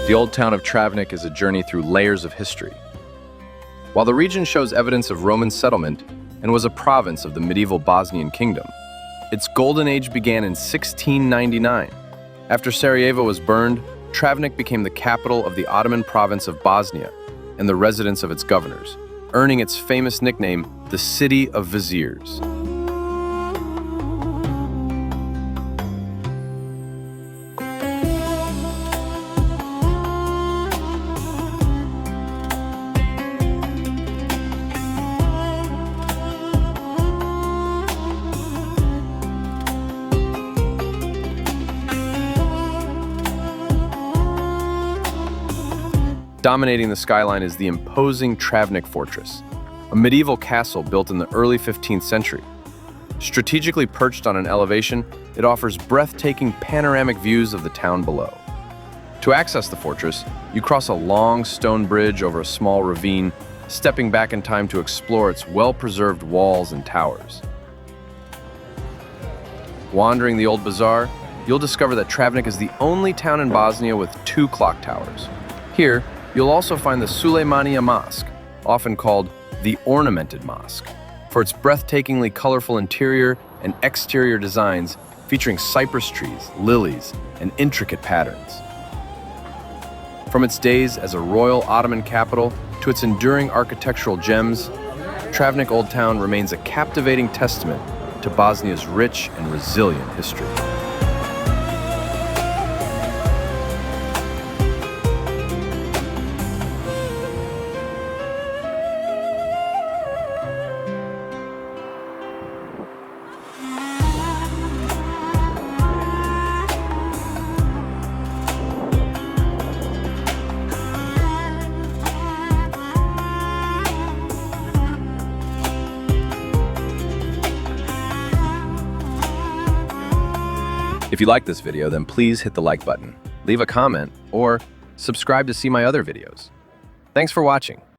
The old town of Travnik is a journey through layers of history. While the region shows evidence of Roman settlement and was a province of the medieval Bosnian kingdom, its golden age began in 1699. After Sarajevo was burned, Travnik became the capital of the Ottoman province of Bosnia and the residence of its governors, earning its famous nickname, the City of Viziers. Dominating the skyline is the imposing Travnik Fortress, a medieval castle built in the early 15th century. Strategically perched on an elevation, it offers breathtaking panoramic views of the town below. To access the fortress, you cross a long stone bridge over a small ravine, stepping back in time to explore its well-preserved walls and towers. Wandering the old bazaar, you'll discover that Travnik is the only town in Bosnia with 2 clock towers. Here, you'll also find the Süleymaniyye Mosque, often called the Ornamented Mosque, for its breathtakingly colorful interior and exterior designs featuring cypress trees, lilies, and intricate patterns. From its days as a royal Ottoman capital to its enduring architectural gems, Travnik Old Town remains a captivating testament to Bosnia's rich and resilient history. If you like this video, then please hit the like button, leave a comment, or subscribe to see my other videos. Thanks for watching.